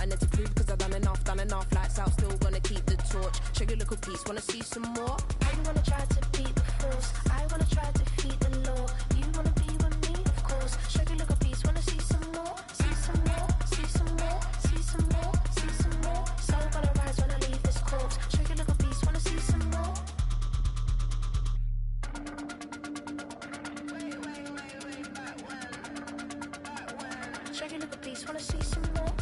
nothing there to prove, cause I've done enough, lights out, still gonna keep the torch. Shake a little piece, wanna see some more? I wanna try to beat the force, I wanna try to defeat the law. You wanna be with me, of course. Shake a little piece, wanna see some more? See some more, see some more, see some more, see some more. Soul gonna rise when I leave this corpse. Shake a little piece, wanna see some more? Shake a little piece, wanna see some more?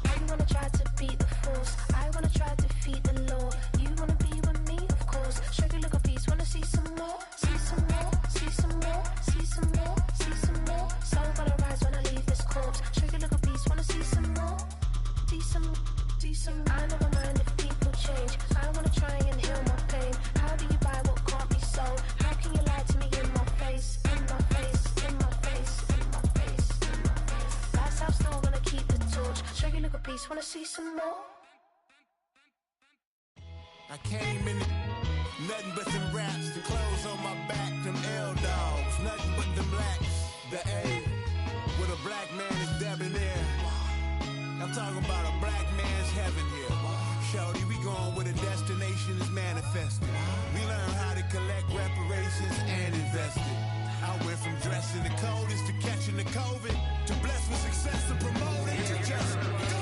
I wanna try to beat the force, I wanna try to defeat the law. You wanna be with me, of course. Shake a little piece, wanna see some more? See some more, see some more, see some more, see some more. Soul gonna rise when I leave this corpse. Shake a little piece, wanna see some more? See some, see some. I never mind if people change. I wanna try and heal my pain. How do you buy what can't be sold? How can you lie to me in my face, in my face, in my face, in my face, in my face? That's how I'm still gonna keep the torch. Shake a little piece, wanna see some more? I came in nothing but them raps, the clothes on my back, them L-dogs, nothing but them blacks, the A, with a black man is debonair. I'm talking about a black man's heaven here. Shorty, we going where the destination is manifested. We learn how to collect reparations and invest it. I went from dressing the coldest to catching the COVID, to blessed with success to promote it, to just do it.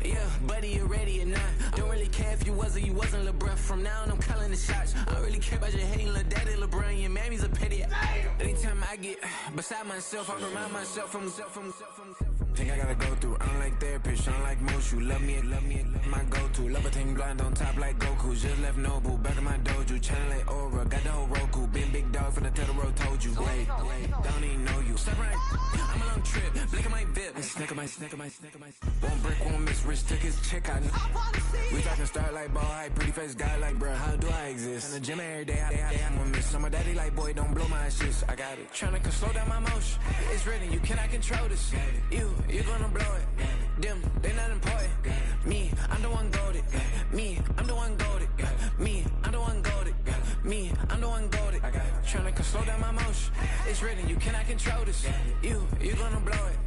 Yeah, buddy, you ready or not? Don't really care if you was or you wasn't LeBron. From now on, I'm calling the shots. I don't really care about your hating little daddy LeBron. Your mammy's a pity. Anytime I get beside myself, I remind myself from think I gotta go through. I don't like therapists, I don't like most. You love me, my go-to. Love a thing blind on top like Goku. Just left Noble, back in my dojo. Channel like Aura, got the whole Roku. Been big dog from the Tether Road, told you. Wait, don't even know you. Step right, I'm a long trip. Blink of my bib. Snicker my. One brick, one miss. Rich took his chick, I know. We talking start like ball hype, pretty face guy like, bruh, how do I exist? In the gym every day, I'm gonna miss. So my daddy like, boy, don't blow my shit. I got it. Tryna slow down my motion. It's written, you cannot control this. You gonna blow it. Them, they not important. Me, I'm the one goated. Me, I'm the one goated. Me, I'm the one goated. Me, I'm the one goated. Tryna slow down my motion. It's written, you cannot control this. You gonna blow it.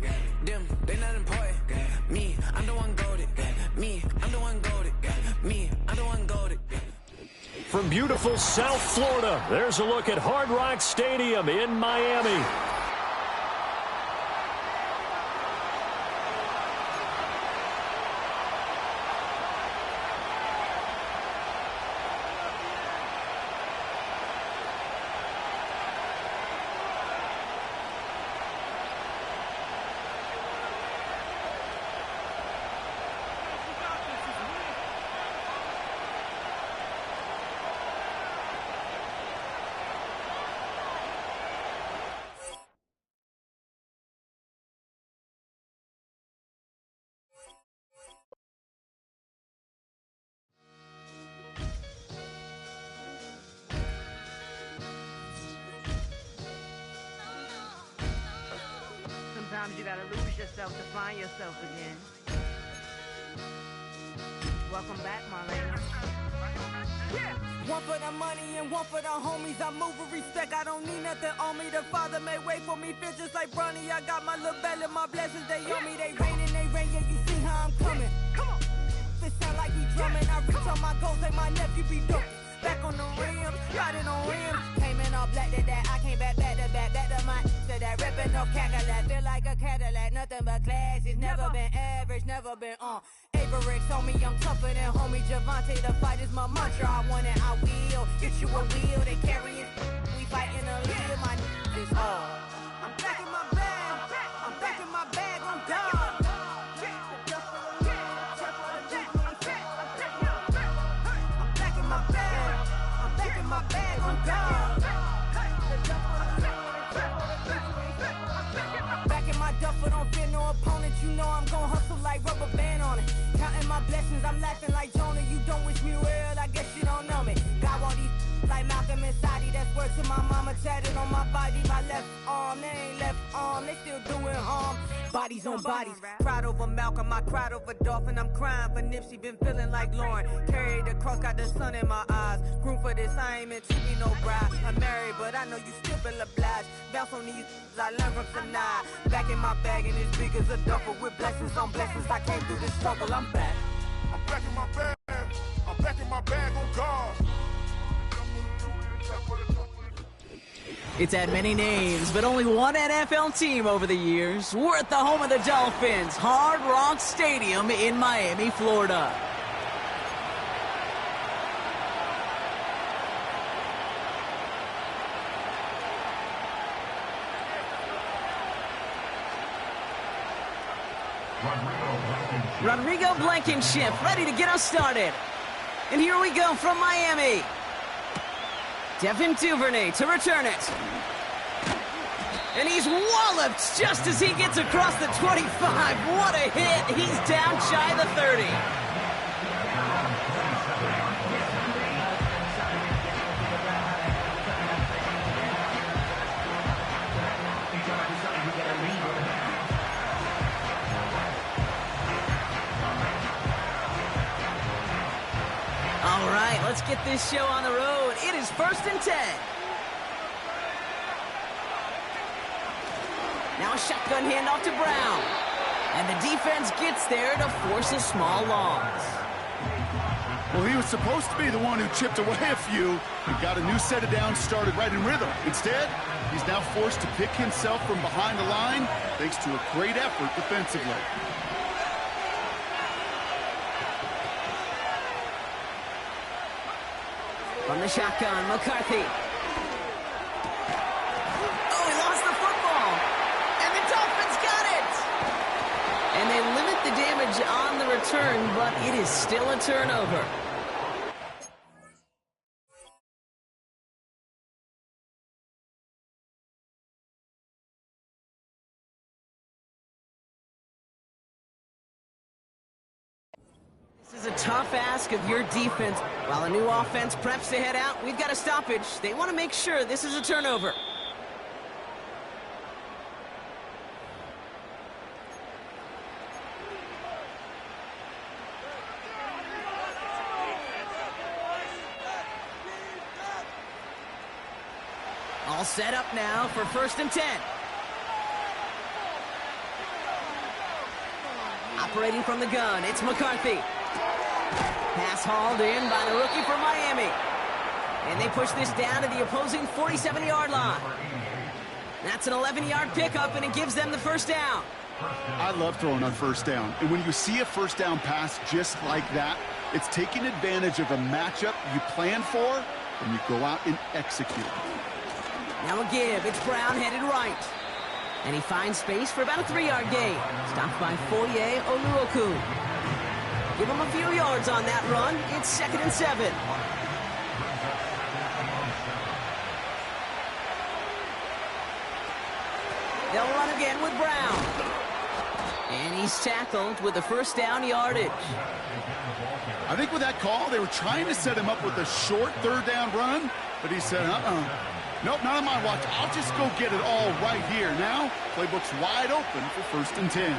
Them, they not important. Me, I'm the one goated. Me, I'm the one goated. Me, I'm the one goated. From beautiful South Florida, there's a look at Hard Rock Stadium in Miami. Sometimes you gotta lose yourself to find yourself again. Welcome back, Marlena. Yeah. One for the money and one for the homies. I move with respect, I don't need nothing on me. The Father may wait for me, feel just like Bronny. I got my little belly, my blessings, they on me. They rain, yeah, you see how I'm coming. Come on. This sound like we drumming. I reach on my goals like my nephew be dope. Back on the rim, riding on rim. Came in all black to that, I came back to my to that ripping off Cadillac. Feel like a Cadillac, nothing but class. It's never been average, never been on. Average on me, I'm tougher than homie Javante. The fight is my mantra, I want it, I will. Get you a wheel, they carry it. We fighting a little, my is all. I'm back in my bag, I'm back in my bag, I'm done. My bag on down. Back in my duffel, don't fear no opponent. You know I'm gon' hustle like rubber band on it. Counting my blessings, I'm laughing like Jonah. You don't wish me well, I guess you don't know me. Got all these like Malcolm and Sadie. That's word to my mama tatted on my body. My left arm, they ain't left arm, they still doing harm. bodies on bodies. Cried over Malcolm, I cried over Dolphin. I'm crying for Nipsey, been feeling like Lauren. Carried the cross, got the sun in my eyes. Groom for this, I ain't meant to be no bride. I'm married, but I know you still feel obliged. Bounce on these, I learned from Sanaa. Back in my bag, and as big as a duffel with blessings on blessings. I came through this struggle, I'm back. I'm back in my bag. I'm back in my bag on guard. It's had many names, but only one NFL team over the years. We're at the home of the Dolphins, Hard Rock Stadium in Miami, Florida. Rodrigo Blankenship ready to get us started. And here we go from Miami. Devin Duvernay to return it. And he's walloped just as he gets across the 25. What a hit. He's down shy of the 30. All right, let's get this show on the road. It is 1st and 10. Now a shotgun handoff to Brown. And the defense gets there to force a small loss. Well, he was supposed to be the one who chipped away a few and got a new set of downs started right in rhythm. Instead, he's now forced to pick himself from behind the line thanks to a great effort defensively. From the shotgun, McCarthy. Oh, he lost the football. And the Dolphins got it. And they limit the damage on the return, but it is still a turnover. This is a tough ask of your defense. While a new offense preps to head out, we've got a stoppage. They want to make sure this is a turnover. All set up now for 1st and 10. Operating from the gun, it's McCarthy. Pass hauled in by the rookie from Miami. And they push this down to the opposing 47-yard line. That's an 11-yard pickup, and it gives them the first down. I love throwing on first down. And when you see a first down pass just like that, it's taking advantage of a matchup you plan for, and you go out and execute. Now a give. It's Brown headed right. And he finds space for about a 3-yard gain. Stopped by Foye Oluokun. Give him a few yards on that run. It's 2nd and 7. They'll run again with Brown. And he's tackled with the first down yardage. I think with that call, they were trying to set him up with a short 3rd down run, but he said, nope, not on my watch. I'll just go get it all right here. Now, playbook's wide open for 1st and 10.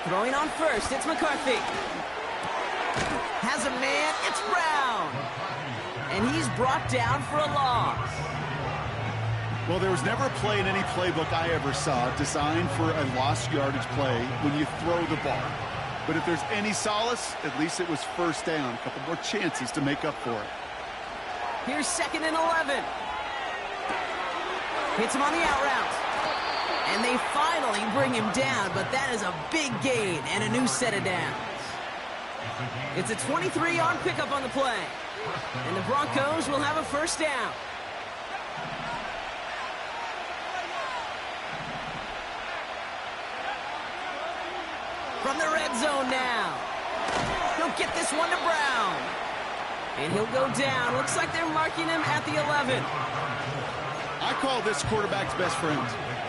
Throwing on first, it's McCarthy. Has a man, it's Brown. And he's brought down for a loss. Well, there was never a play in any playbook I ever saw designed for a lost yardage play when you throw the ball. But if there's any solace, at least it was 1st down. A couple more chances to make up for it. Here's 2nd and 11. Hits him on the out route. And they finally bring him down, but that is a big gain and a new set of downs. It's a 23-yard pickup on the play. And the Broncos will have a 1st down. From the red zone now. He'll get this one to Brown. And he'll go down. Looks like they're marking him at the 11. I call this quarterback's best friend.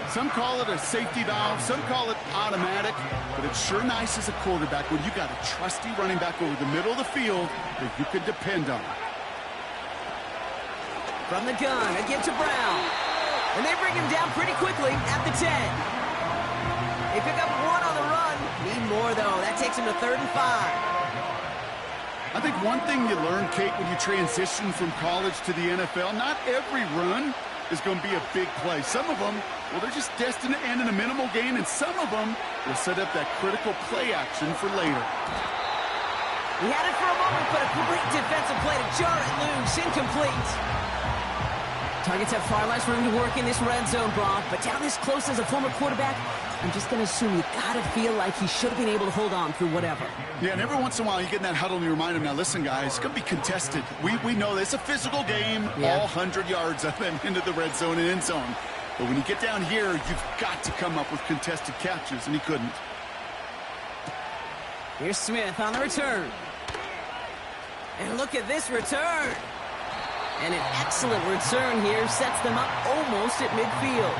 Some call it a safety valve, some call it automatic, but it's sure nice as a quarterback when you got a trusty running back over the middle of the field that you can depend on. From the gun, a give to Brown. And they bring him down pretty quickly at the 10. They pick up 1 on the run. Need more, though. That takes him to 3rd and 5. I think one thing you learn, Kate, when you transition from college to the NFL, not every run is going to be a big play. Some of them, well, they're just destined to end in a minimal gain, and some of them will set up that critical play action for later. He had it for a moment, but a great defensive play to jar it loose. Incomplete. Targets have far less room to work in this red zone, Brock, but down this close as a former quarterback, I'm just going to assume you got to feel like he should have been able to hold on through whatever. Yeah, and every once in a while you get in that huddle and you remind him, now listen, guys, it's going to be contested. We know this. It's a physical game, all 100 yards up and into the red zone and end zone. But when you get down here, you've got to come up with contested catches, and he couldn't. Here's Smith on the return. And look at this return. And an excellent return here sets them up almost at midfield.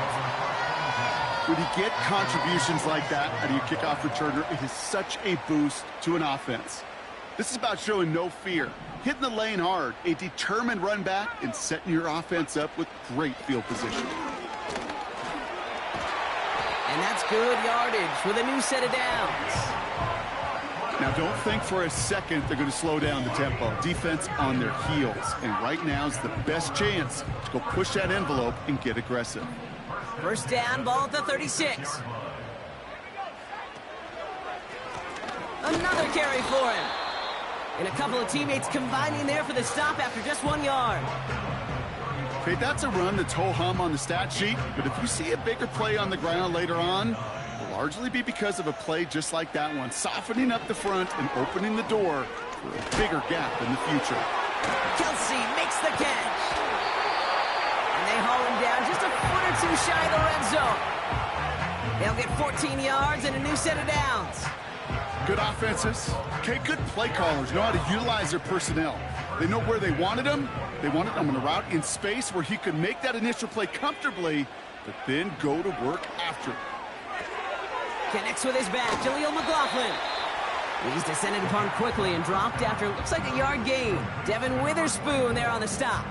When you get contributions like that out of your kickoff returner, it is such a boost to an offense. This is about showing no fear, hitting the lane hard, a determined run back, and setting your offense up with great field position. And that's good yardage with a new set of downs. Now, don't think for a second they're going to slow down the tempo. Defense on their heels. And right now is the best chance to go push that envelope and get aggressive. First down, ball at the 36. Another carry for him. And a couple of teammates combining there for the stop after just 1 yard. Okay, that's a run that's ho-hum on the stat sheet. But if you see a bigger play on the ground later on, largely be because of a play just like that one, softening up the front and opening the door for a bigger gap in the future. Kelsey makes the catch. And they haul him down just a foot or two shy of the red zone. They'll get 14 yards and a new set of downs. Good offenses. Okay, good play callers know how to utilize their personnel. They know where they wanted him. They wanted him on a route in space where he could make that initial play comfortably, but then go to work after it. Connects with his back, Jaleel McLaughlin. He's descended upon quickly and dropped after looks like a yard gain. Devin Witherspoon there on the stop.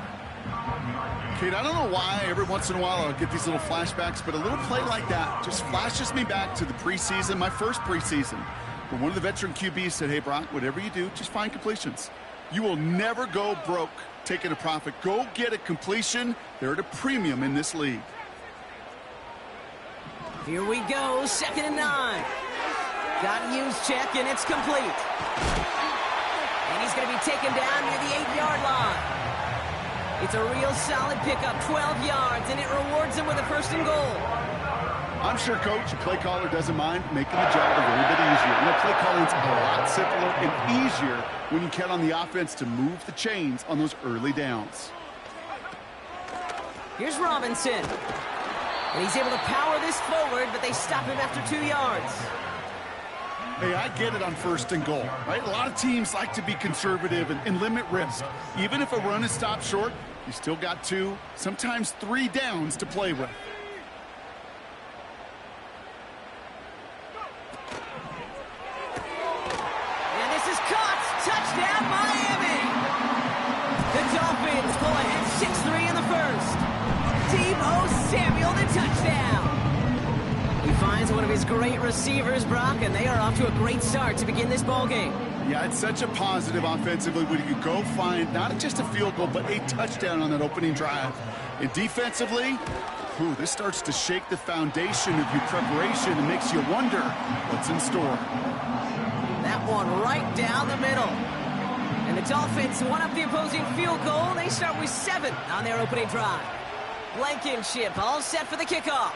Kate, I don't know why every once in a while I'll get these little flashbacks, but a little play like that just flashes me back to the preseason, my first preseason, where one of the veteran QBs said, hey, Brock, whatever you do, just find completions. You will never go broke taking a profit. Go get a completion. They're at a premium in this league. Here we go, 2nd and 9. Got use check, and it's complete. And he's going to be taken down near the 8-yard line. It's a real solid pickup, 12 yards, and it rewards him with a 1st and goal. I'm sure, Coach, a play caller doesn't mind making the job a little bit easier. You know, play calling's a lot simpler and easier when you count on the offense to move the chains on those early downs. Here's Robinson. And he's able to power this forward, but they stop him after 2 yards. Hey, I get it on 1st and goal, right? A lot of teams like to be conservative and limit risk. Even if a run is stopped short, you still got 2, sometimes 3 downs to play with. And this is caught. Touchdown, Miami. The Dolphins pull ahead 6-3 in the first. Deebo Samuel, the touchdown. He finds one of his great receivers, Brock, and they are off to a great start to begin this ballgame. Yeah, it's such a positive offensively when you go find not just a field goal, but a touchdown on that opening drive. And defensively, this starts to shake the foundation of your preparation and makes you wonder what's in store. That one right down the middle. And the Dolphins one up the opposing field goal. They start with 7 on their opening drive. Blankenship all set for the kickoff.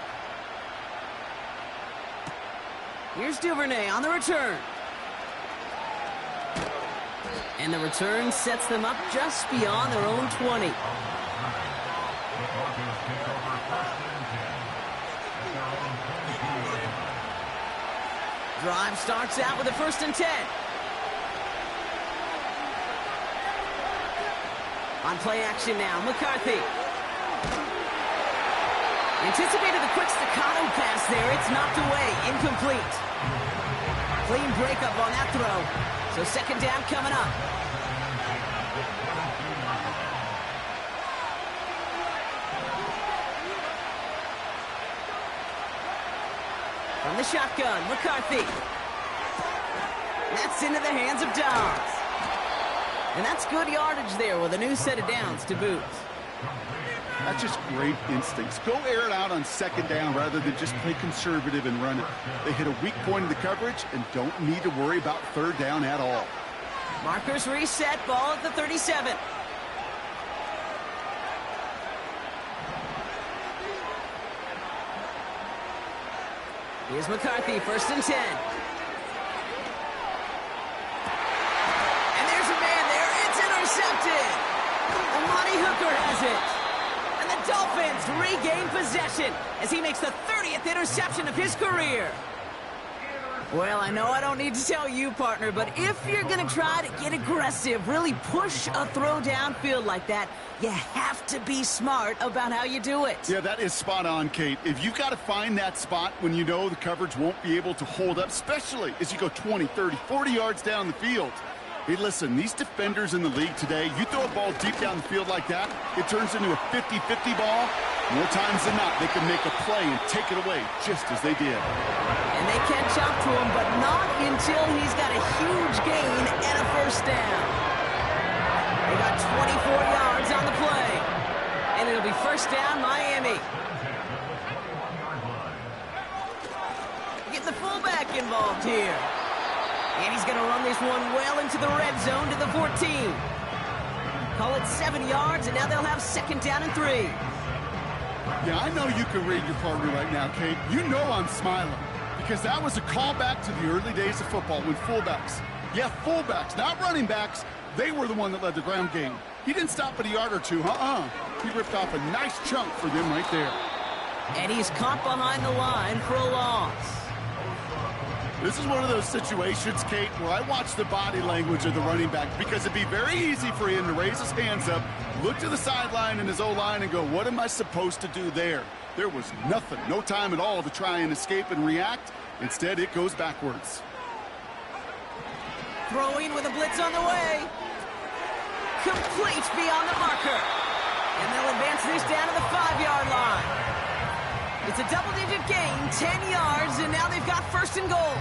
Here's Duvernay on the return. And the return sets them up just beyond their own 20. Drive starts out with a 1st and 10. On play action now, McCarthy. Anticipated the quick staccato pass there. It's knocked away. Incomplete. Clean breakup on that throw. So second down coming up. From the shotgun, McCarthy. That's into the hands of Dobbs. And that's good yardage there with a new set of downs to boot. That's just great instincts. Go air it out on second down rather than just play conservative and run it. They hit a weak point in the coverage and don't need to worry about third down at all. Markers reset, ball at the 37. Here's McCarthy, 1st and 10. And there's a man there. It's intercepted. Amani Hooker has it. And the Dolphins regain possession as he makes the 30th interception of his career. Well, I know I don't need to tell you, partner, but if you're going to try to get aggressive, really push a throw downfield like that, you have to be smart about how you do it. Yeah, that is spot on, Kate. If you've got to find that spot when you know the coverage won't be able to hold up, especially as you go 20, 30, 40 yards down the field. Hey, listen, these defenders in the league today, you throw a ball deep down the field like that, it turns into a 50-50 ball. More times than not, they can make a play and take it away just as they did. And they catch up to him, but not until he's got a huge gain and a 1st down. They got 24 yards on the play. And it'll be 1st down, Miami. Get the fullback involved here. And he's going to run this one well into the red zone to the 14. Call it 7 yards, and now they'll have 2nd down and 3. Yeah, I know you can read your partner right now, Kate. You know I'm smiling because that was a callback to the early days of football when fullbacks, fullbacks, not running backs, they were the one that led the ground game. He didn't stop at a yard or two, He ripped off a nice chunk for them right there. And he's caught behind the line for a loss. This is one of those situations, Kate, where I watch the body language of the running back because it'd be very easy for him to raise his hands up, look to the sideline and his O-line and go, what am I supposed to do there? There was nothing, no time at all to try and escape and react. Instead, it goes backwards. Throwing with a blitz on the way. Complete beyond the marker. And they'll advance this down to the 5-yard line. It's a double-digit gain, 10 yards, and now they've got 1st and goal.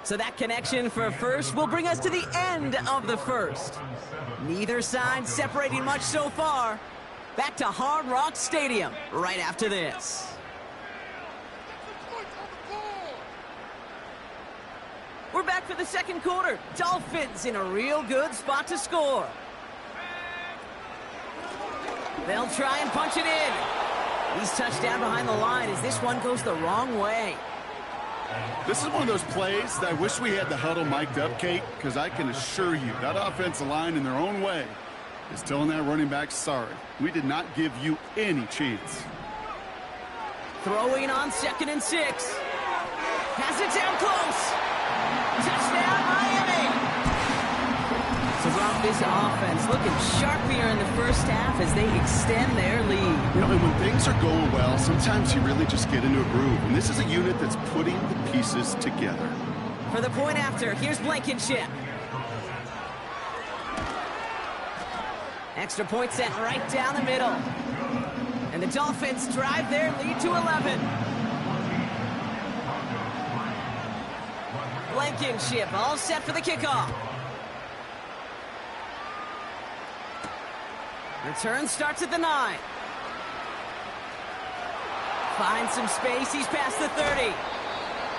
So that connection for 1st will bring us to the end of the 1st. Neither side separating much so far. Back to Hard Rock Stadium right after this. We're back for the 2nd quarter. Dolphins in a real good spot to score. They'll try and punch it in. He's touched down behind the line as this one goes the wrong way. This is one of those plays that I wish we had the huddle mic'd up, Kate, because I can assure you that offensive line in their own way is telling that running back, sorry, we did not give you any chance. Throwing on 2nd and 6. Has it down close. Touchdown, Miami! So Rob, this offense looking sharpier in the 1st half as they extend their lead. You know, and when things are going well, sometimes you really just get into a groove. And this is a unit that's putting the pieces together. For the point after, here's Blankenship. Extra point sent right down the middle. And the Dolphins drive their lead to 11. Blankenship all set for the kickoff. Return starts at the 9. Finds some space. He's past the 30.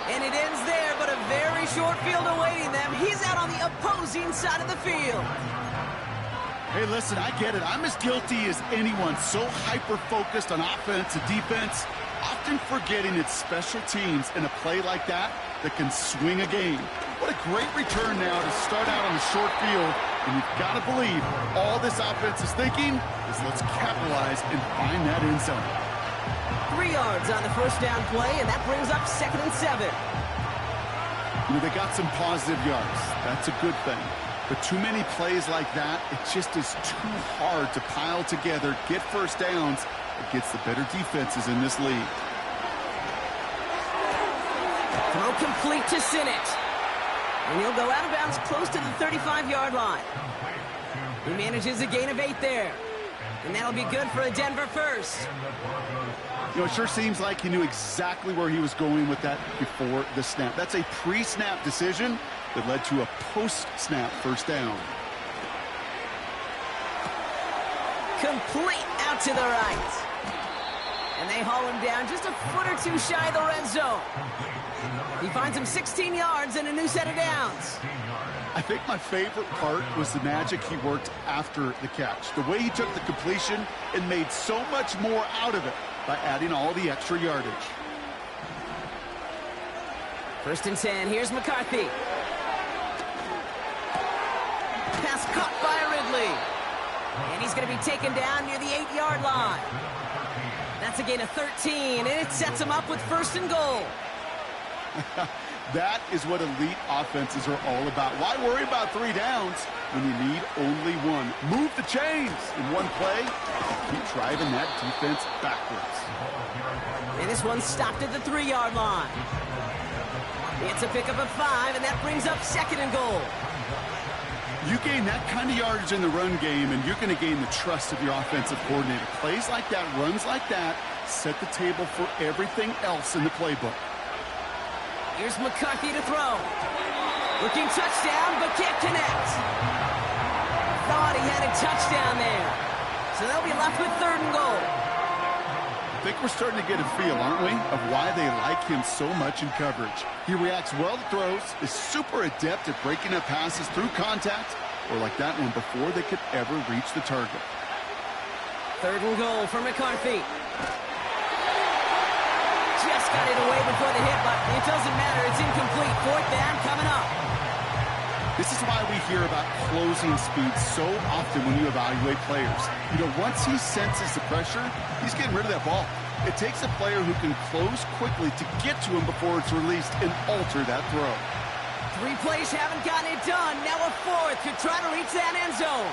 And it ends there, but a very short field awaiting them. He's out on the opposing side of the field. Hey, listen, I get it. I'm as guilty as anyone. So hyper-focused on offense and defense, often forgetting it's special teams in a play like that can swing a game. What a great return now to start out on the short field. And you've got to believe all this offense is thinking is let's capitalize and find that end zone. 3 3 yards on the first down play, and that brings up 2nd and 7. You know, they got some positive yards. That's a good thing. But too many plays like that, it just is too hard to pile together, get first downs against the better defenses in this league. Throw complete to Sinnott. And he'll go out of bounds close to the 35-yard line. He manages a gain of 8 there. And that'll be good for a Denver first. You know, it sure seems like he knew exactly where he was going with that before the snap. That's a pre-snap decision that led to a post-snap first down. Complete out to the right. And they haul him down just a foot or two shy of the red zone. He finds him 16 yards and a new set of downs. I think my favorite part was the magic he worked after the catch. The way he took the completion and made so much more out of it by adding all the extra yardage. 1st and 10. Here's McCarthy. Pass caught by Ridley. And he's going to be taken down near the 8-yard line. That's a gain of 13, and it sets him up with 1st and goal. That is what elite offenses are all about. Why worry about 3 downs when you need only 1? Move the chains in one play and keep driving that defense backwards. And this one stopped at the 3-yard line. It's a pickup of 5, and that brings up 2nd and goal. You gain that kind of yardage in the run game, and you're going to gain the trust of your offensive coordinator. Plays like that, runs like that, set the table for everything else in the playbook. Here's McCarthy to throw. Looking touchdown, but can't connect. Thought he had a touchdown there. So they'll be left with 3rd and goal. I think we're starting to get a feel, aren't we, of why they like him so much in coverage. He reacts well to throws, is super adept at breaking up passes through contact, or like that one before they could ever reach the target. 3rd and goal for McCarthy. Just got it away before the hit, but it doesn't matter. It's incomplete. 4th down coming up. This is why we hear about closing speed so often when you evaluate players. You know, once he senses the pressure, he's getting rid of that ball. It takes a player who can close quickly to get to him before it's released and alter that throw. 3 plays haven't gotten it done. Now a 4th to try to reach that end zone.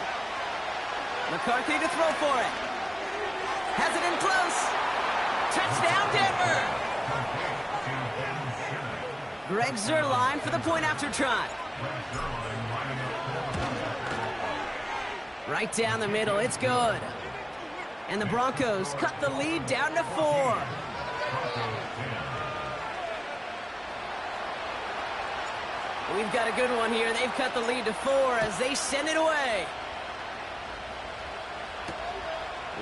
McCarthy to throw for it. Has it in close. Touchdown, Denver. Greg Zuerlein for the point after try. Right down the middle, it's good. And the Broncos cut the lead down to 4. We've got a good one here. They've cut the lead to 4 as they send it away.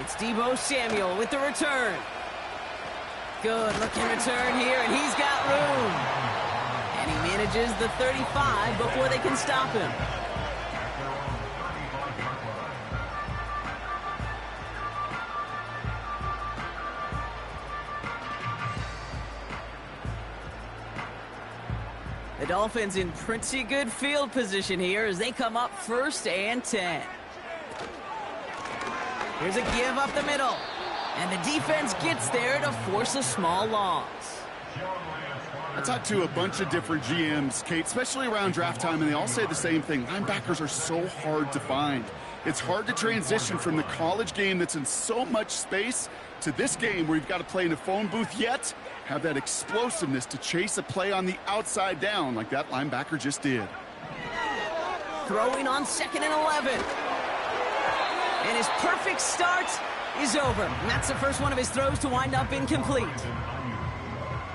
It's Deebo Samuel with the return. Good looking return here, and he's got room. And he manages the 35 before they can stop him. The Dolphins in pretty good field position here as they come up 1st and 10. Here's a give up the middle. And the defense gets there to force a small loss. I talked to a bunch of different GMs, Kate, especially around draft time, and they all say the same thing. Linebackers are so hard to find. It's hard to transition from the college game that's in so much space to this game where you've got to play in a phone booth, yet have that explosiveness to chase a play on the outside down like that linebacker just did. Throwing on 2nd and 11. And his perfect start is over. And that's the first one of his throws to wind up incomplete.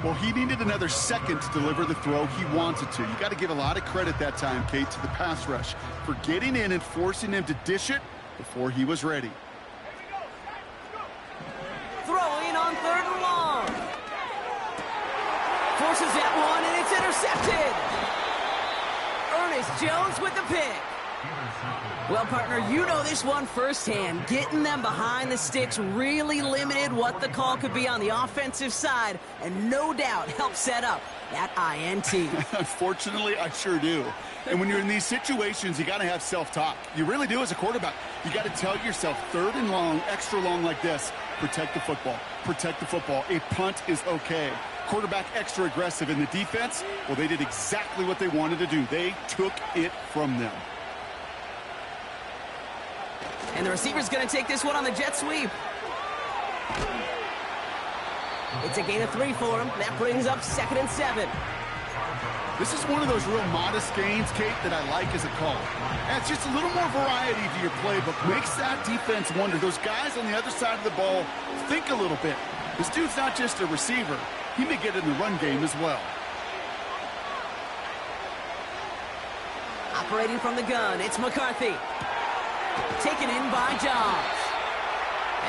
Well, he needed another second to deliver the throw he wanted to. You got to give a lot of credit that time, Kate, to the pass rush for getting in and forcing him to dish it before he was ready. Throwing on 3rd and long. Forces that one, and it's intercepted. Ernest Jones with the pick. Well, partner, you know this one firsthand. Getting them behind the sticks really limited what the call could be on the offensive side, and no doubt helped set up that INT. Unfortunately, I sure do. And when you're in these situations, you got to have self-talk. You really do as a quarterback. You got to tell yourself, 3rd and long, extra long like this, protect the football. Protect the football. A punt is okay. Quarterback extra aggressive in the defense, well, they did exactly what they wanted to do. They took it from them. And the receiver's going to take this one on the jet sweep. It's a gain of 3 for him. That brings up 2nd and 7. This is one of those real modest gains, Kate, that I like as a call. Adds just a little more variety to your playbook. Makes that defense wonder. Those guys on the other side of the ball think a little bit. This dude's not just a receiver. He may get in the run game as well. Operating from the gun, it's McCarthy. Taken in by Jones.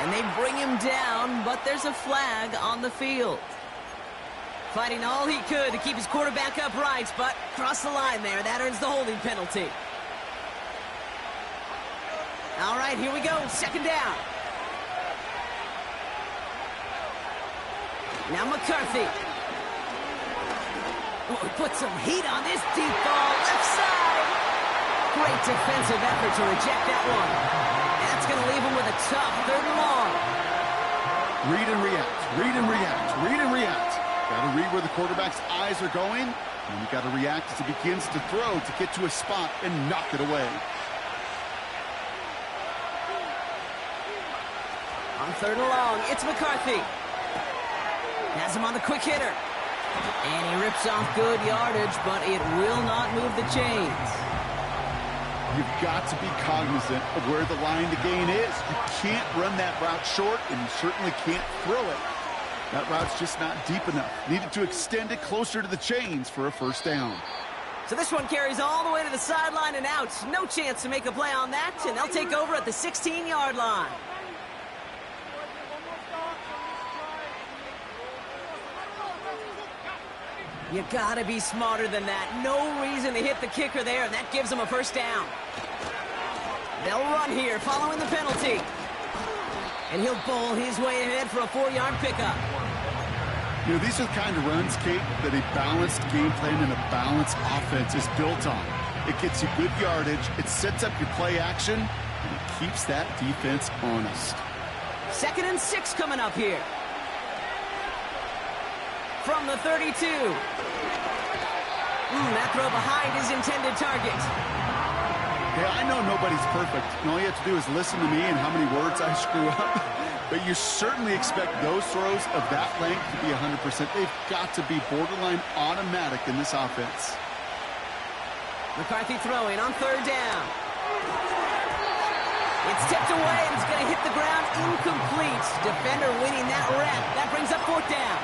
And they bring him down, but there's a flag on the field. Fighting all he could to keep his quarterback upright, but crossed the line there. That earns the holding penalty. All right, here we go. 2nd down. Now McCarthy. Oh, put some heat on this deep ball. Left side. Great defensive effort to reject that one. That's going to leave him with a tough 3rd and long. Read and react. Read and react. Read and react. Got to read where the quarterback's eyes are going, and you got to react as he begins to throw to get to a spot and knock it away. On 3rd and long, it's McCarthy. Has him on the quick hitter. And he rips off good yardage, but it will not move the chains. You've got to be cognizant of where the line to gain is. You can't run that route short, and you certainly can't throw it. That route's just not deep enough. Needed to extend it closer to the chains for a 1st down. So this one carries all the way to the sideline and out. No chance to make a play on that, and they'll take over at the 16-yard line. You gotta be smarter than that. No reason to hit the kicker there, and that gives them a 1st down. They'll run here following the penalty. And he'll bowl his way ahead for a 4-yard pickup. You know, these are the kind of runs, Kate, that a balanced game plan and a balanced offense is built on. It gets you good yardage, it sets up your play action, and it keeps that defense honest. 2nd and 6 coming up here. From the 32. That throw behind his intended target. Yeah, I know nobody's perfect, and all you have to do is listen to me and how many words I screw up. But you certainly expect those throws of that length to be 100%. They've got to be borderline automatic in this offense. McCarthy throwing on 3rd down. It's tipped away, and it's going to hit the ground incomplete. Defender winning that rep. That brings up 4th down.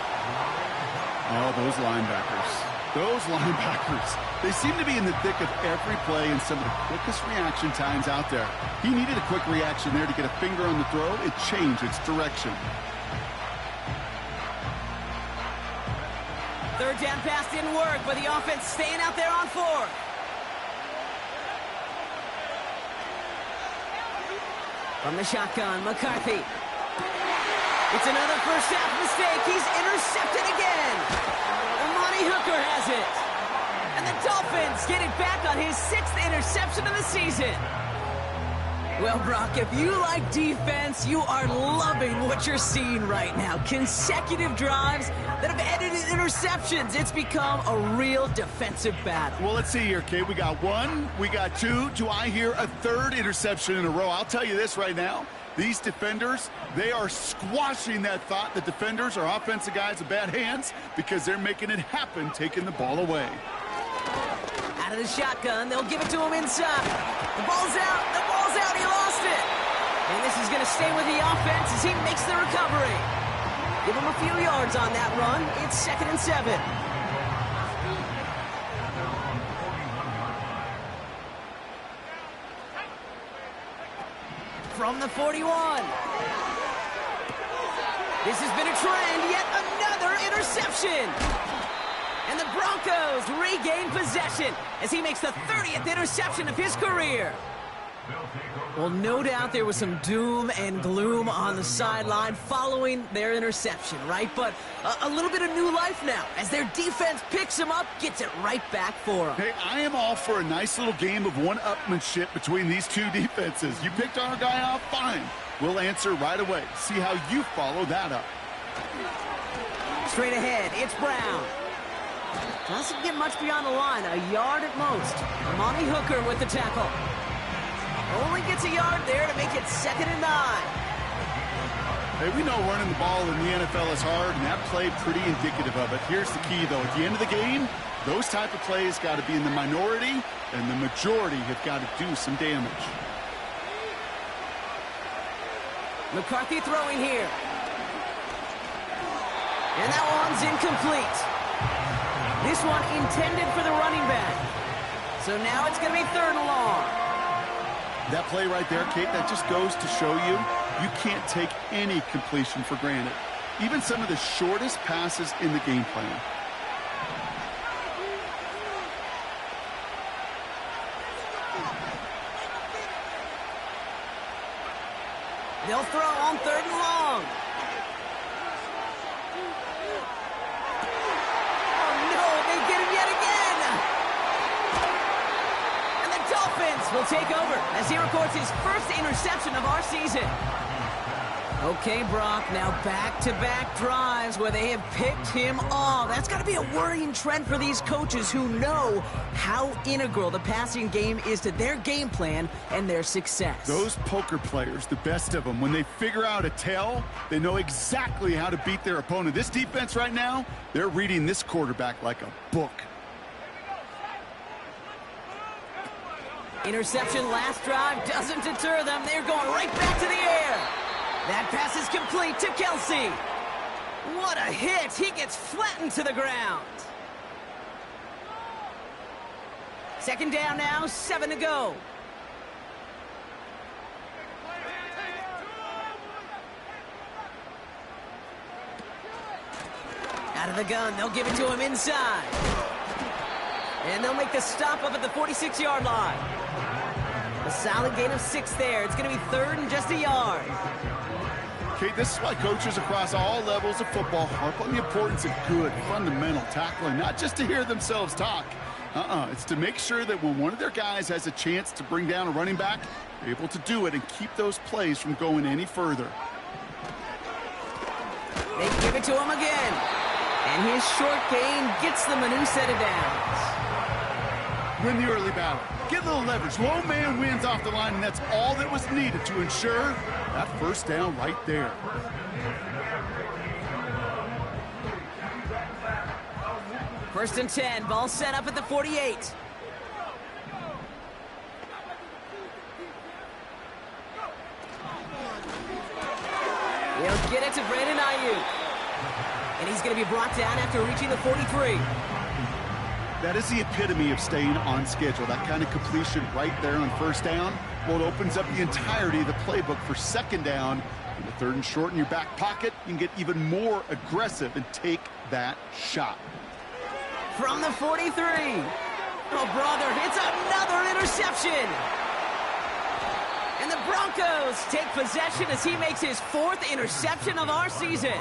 Oh, those linebackers. Those linebackers. They seem to be in the thick of every play and some of the quickest reaction times out there. He needed a quick reaction there to get a finger on the throw. It changed its direction. 3rd down pass didn't work, but the offense staying out there on 4th. From the shotgun, McCarthy. It's another 1st half mistake. He's intercepted again. Amani Hooker has it. And the Dolphins get it back on his 6th interception of the season. Well, Brock, if you like defense, you are loving what you're seeing right now. Consecutive drives that have ended in interceptions. It's become a real defensive battle. Well, let's see here, Kate. We got 1, we got 2. Do I hear a 3rd interception in a row? I'll tell you this right now. These defenders, they are squashing that thought that defenders are offensive guys with bad hands because they're making it happen, taking the ball away. Out of the shotgun, they'll give it to him inside. The ball's out, he lost it. And this is going to stay with the offense as he makes the recovery. Give him a few yards on that run. It's 2nd and 7. From the 41. This has been a trend, yet another interception. And the Broncos regain possession as he makes the 30th interception of his career. Well, no doubt there was some doom and gloom on the sideline following their interception, right? But a little bit of new life now as their defense picks him up, gets it right back for them. Hey, I am all for a nice little game of one-upmanship between these two defenses. You picked our guy off, fine. We'll answer right away. See how you follow that up. Straight ahead, it's Brown. Doesn't get much beyond the line, a yard at most. Monty Hooker with the tackle. Only gets a yard there to make it 2nd and 9. Hey, we know running the ball in the NFL is hard, and that play pretty indicative of it. Here's the key, though. At the end of the game, those type of plays got to be in the minority, and the majority have got to do some damage. McCarthy throwing here. And that one's incomplete. This one intended for the running back. So now it's going to be 3rd and long. That play right there, Kate, that just goes to show you, you can't take any completion for granted. Even some of the shortest passes in the game plan. They'll throw on 3rd and long. Oh, no, they get him yet again. And the Dolphins will take over as he records his first interception of our season. Okay, Brock, now back-to-back drives where they have picked him off. That's got to be a worrying trend for these coaches who know how integral the passing game is to their game plan and their success. Those poker players, the best of them, when they figure out a tell, they know exactly how to beat their opponent. This defense right now, they're reading this quarterback like a book. Interception last drive doesn't deter them. They're going right back to the air. That pass is complete to Kelsey. What a hit. He gets flattened to the ground. 2nd down now, 7 to go. Out of the gun, they'll give it to him inside. And they'll make the stop up at the 46-yard line. A solid gain of 6 there. It's going to be 3rd and just a yard. Okay, this is why coaches across all levels of football harp on the importance of good, fundamental tackling, not just to hear themselves talk. It's to make sure that when one of their guys has a chance to bring down a running back, they're able to do it and keep those plays from going any further. They give it to him again. And his short gain gets them a new set of downs. Win the early battle. Get a little leverage. Low man wins off the line, and that's all that was needed to ensure that 1st down right there. First and 10. Ball set up at the 48. He'll get it to Brandon Ayuk. And he's going to be brought down after reaching the 43. That is the epitome of staying on schedule. That kind of completion right there on 1st down. Well, it opens up the entirety of the playbook for 2nd down. In the 3rd and short in your back pocket, you can get even more aggressive and take that shot. From the 43. Oh, brother, it's another interception. And the Broncos take possession as he makes his 4th interception of our season.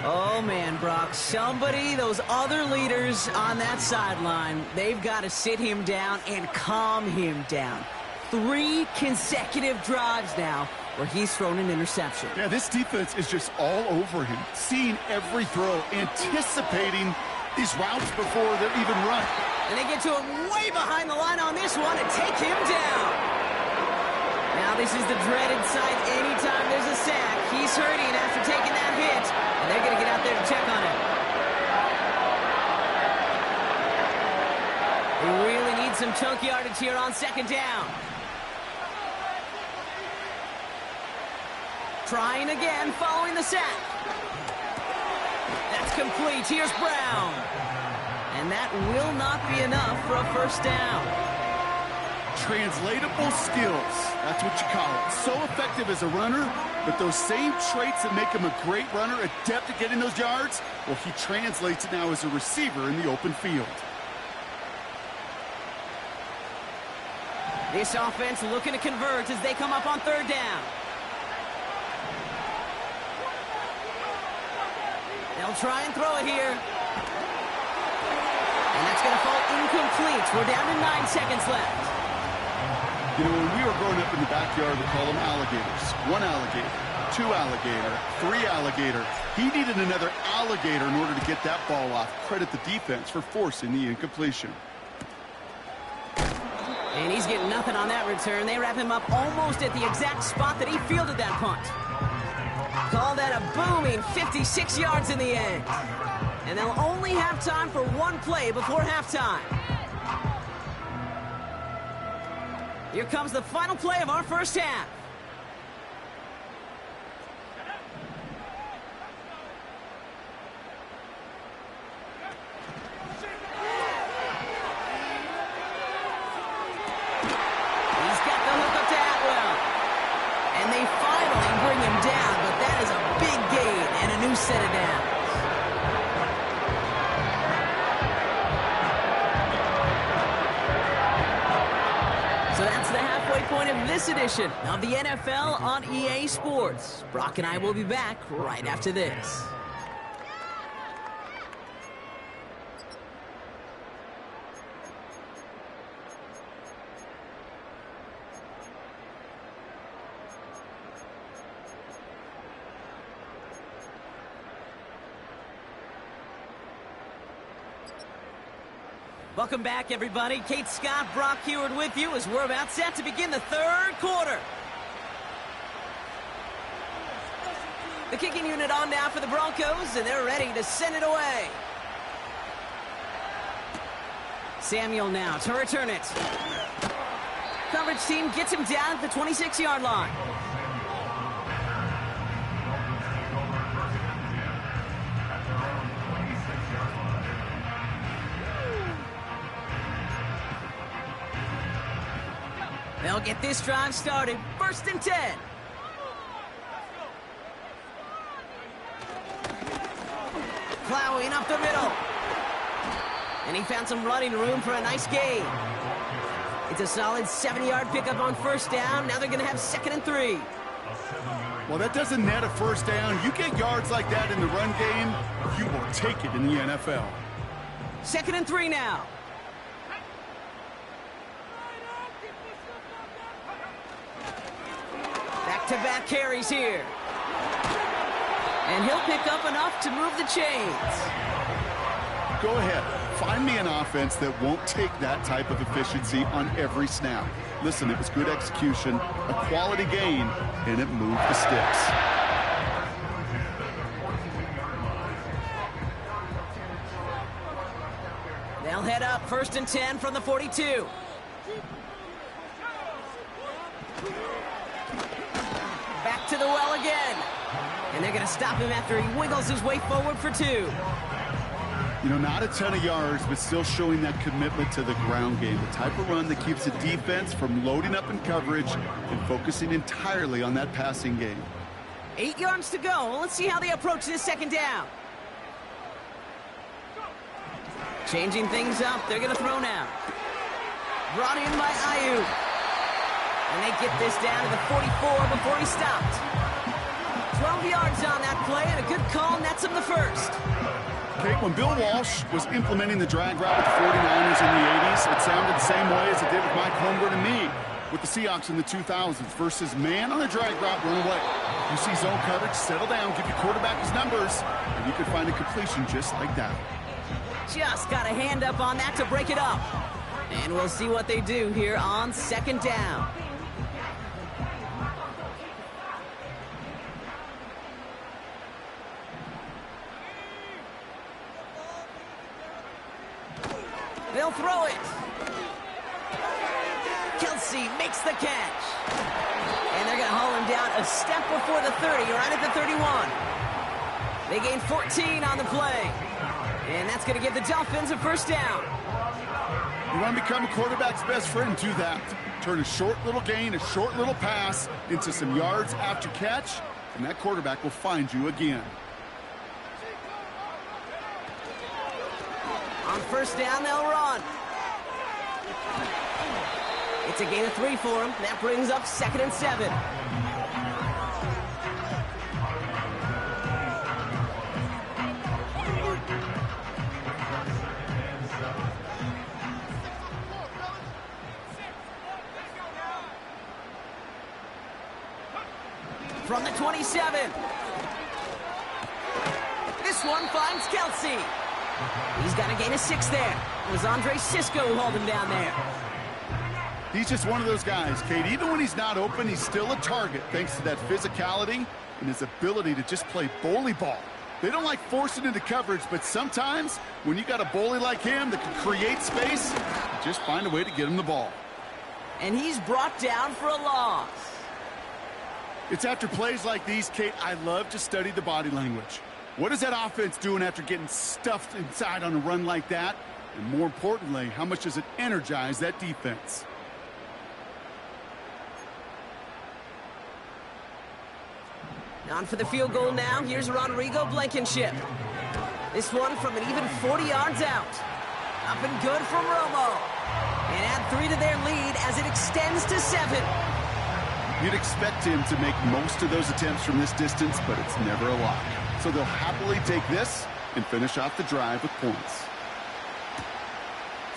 Oh, man, Brock, somebody, those other leaders on that sideline, they've got to sit him down and calm him down. 3 consecutive drives now where he's thrown an interception. Yeah, this defense is just all over him, seeing every throw, anticipating these routes before they're even run. And they get to him way behind the line on this one and take him down. Now this is the dreaded sight anytime there's a sack. He's hurting after taking that hit, and they're going to get out there to check on him. They really need some chunk yardage here on 2nd down. Trying again following the sack. That's complete. Here's Brown. And that will not be enough for a 1st down. Translatable skills. That's what you call it. So effective as a runner, but those same traits that make him a great runner, adept at getting those yards, well, he translates it now as a receiver in the open field. This offense looking to convert as they come up on third down. They'll try and throw it here. And that's going to fall incomplete. We're down to 9 seconds left. You know, when we were growing up in the backyard, we called them alligators. 1 alligator, 2 alligator, 3 alligator. He needed another alligator in order to get that ball off. Credit the defense for forcing the incompletion. And he's getting nothing on that return. They wrap him up almost at the exact spot that he fielded that punt. Call that a booming 56 yards in the end. And they'll only have time for 1 play before halftime. Here comes the final play of our first half. He's got the hook up to Atwell. And they finally bring him down, but that is a big gain and a new set of downs. So that's the halfway point of this edition of the NFL on EA Sports. Brock and I will be back right after this. Welcome back, everybody. Kate Scott, Brock Heward with you as we're about set to begin the third quarter. The kicking unit on now for the Broncos, and they're ready to send it away. Samuel now to return it. Coverage team gets him down at the 26-yard line. They'll get this drive started. 1st and 10. Plowing up the middle. And he found some running room for a nice gain. It's a solid 70-yard pickup on 1st down. Now they're going to have 2nd and 3. Well, that doesn't net a 1st down. You get yards like that in the run game, you will take it in the NFL. 2nd and 3 now. Back-to-back carries here. And he'll pick up enough to move the chains. Go ahead. Find me an offense that won't take that type of efficiency on every snap. Listen, it was good execution, a quality gain, and it moved the sticks. They'll head up 1st and 10 from the 42. Back to the well again. And they're going to stop him after he wiggles his way forward for 2. You know, not a ton of yards, but still showing that commitment to the ground game. The type of run that keeps the defense from loading up in coverage and focusing entirely on that passing game. 8 yards to go. Well, let's see how they approach this 2nd down. Changing things up. They're going to throw now. Brought in by Ayuk. And they get this down to the 44 before he stopped. 12 yards on that play, and a good call nets him the 1st. Okay, when Bill Walsh was implementing the drag route with the 49ers in the 80s, it sounded the same way as it did with Mike Holmgren and me with the Seahawks in the 2000s versus man on a drag route, run away. You see zone coverage, settle down, give your quarterback his numbers, and you could find a completion just like that. Just got a hand up on that to break it up. And we'll see what they do here on 2nd down. They'll throw it. Kelsey makes the catch. And they're going to haul him down a step before the 30, right at the 31. They gain 14 on the play. And that's going to give the Dolphins a 1st down. You want to become a quarterback's best friend, do that. Turn a short little gain, a short little pass into some yards after catch, and that quarterback will find you again. On first down, they'll run. It's a gain of 3 for him. That brings up 2nd and 7. From the 27. This one finds Kelsey. He's got a gain of 6 there. It was Andre Sisco who hauled him down there. He's just one of those guys, Kate. Even when he's not open, he's still a target thanks to that physicality and his ability to just play bully ball. They don't like forcing into coverage, but sometimes when you got a bully like him that can create space, just find a way to get him the ball. And he's brought down for a loss. It's after plays like these, Kate, I love to study the body language. What is that offense doing after getting stuffed inside on a run like that? And more importantly, how much does it energize that defense? On for the field goal now. Here's Rodrigo Blankenship. This one from an even 40 yards out. Up and good from Romo. And add 3 to their lead as it extends to 7. You'd expect him to make most of those attempts from this distance, but it's never a lot. So they'll happily take this and finish off the drive with points.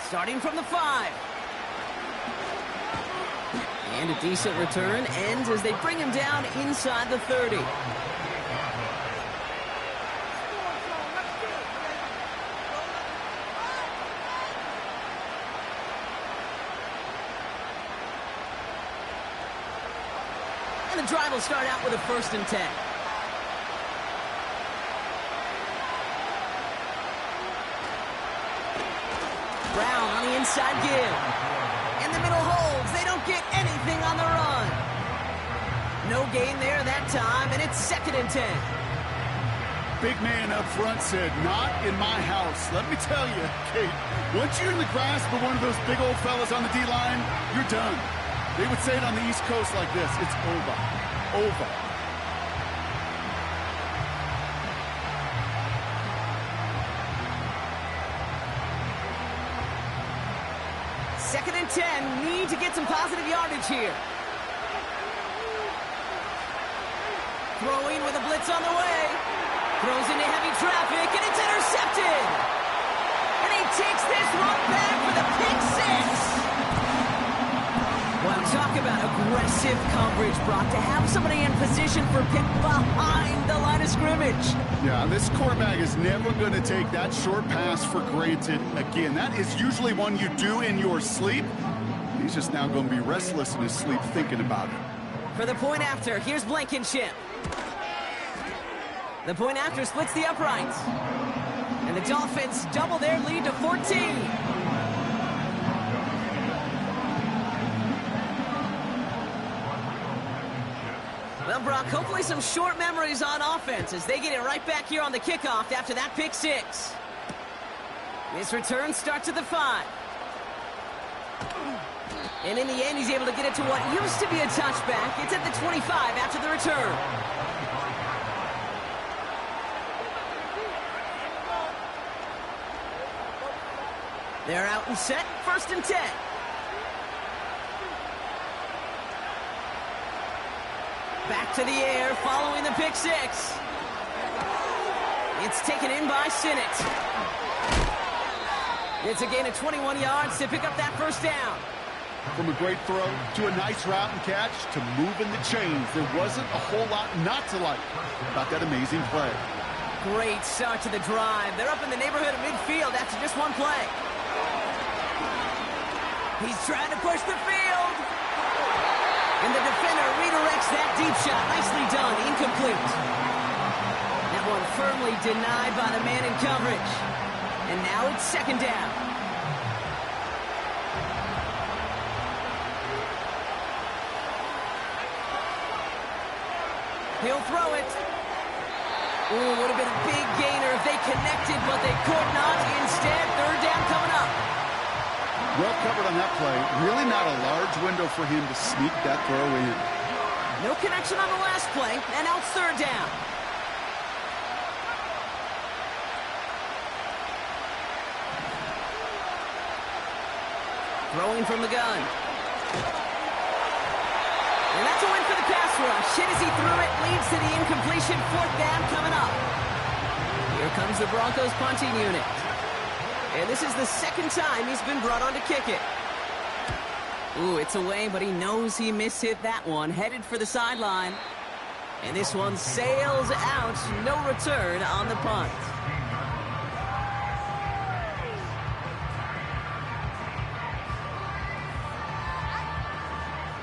Starting from the 5. And a decent return ends as they bring him down inside the 30. And the drive will start out with a 1st and 10. Brown on the inside give. And the middle holds. They don't get anything on the run. No gain there that time, and it's 2nd and 10. Big man up front said, not in my house. Let me tell you, Kate, once you're in the grasp of one of those big old fellas on the D-line, you're done. They would say it on the East Coast like this. It's over. Over. Second and 10. Need to get some positive yardage here. Throwing with a blitz on the way. Throws into heavy traffic, and it's intercepted. And he takes this one back with a pick 6. Well, talk about aggressive coverage, Brock, to have somebody in position for pick behind the line of scrimmage. Yeah, this quarterback is never going to take that short pass for granted again. That is usually one you do in your sleep. He's just now going to be restless in his sleep thinking about it. For the point after, here's Blankenship. The point after splits the uprights. And the Dolphins double their lead to 14. Well, Brock, hopefully some short memories on offense as they get it right back here on the kickoff after that pick 6. This return starts at the 5. And in the end, he's able to get it to what used to be a touchback. It's at the 25 after the return. They're out and set, 1st and 10. Back to the air, following the pick 6. It's taken in by Sinnott. It's a gain of 21 yards to pick up that 1st down. From a great throw to a nice route and catch to moving the chains, there wasn't a whole lot not to like about that amazing play. Great start to the drive. They're up in the neighborhood of midfield after just one play. He's trying to push the field. And the defender redirects that deep shot. Nicely done. Incomplete. That one firmly denied by the man in coverage. And now it's 2nd down. He'll throw it. Ooh, would have been a big gainer if they connected, but they could not. Instead, 3rd down coming up. Well covered on that play. Really not a large window for him to sneak that throw in. No connection on the last play, and now it's third down. Throwing from the gun. And that's a win for the pass rush. Hit as he threw it, leads to the incompletion. Fourth down coming up. Here comes the Broncos punting unit. And this is the second time he's been brought on to kick it. Ooh, it's away, but he knows he mishit that one. Headed for the sideline. And this one sails out. No return on the punt.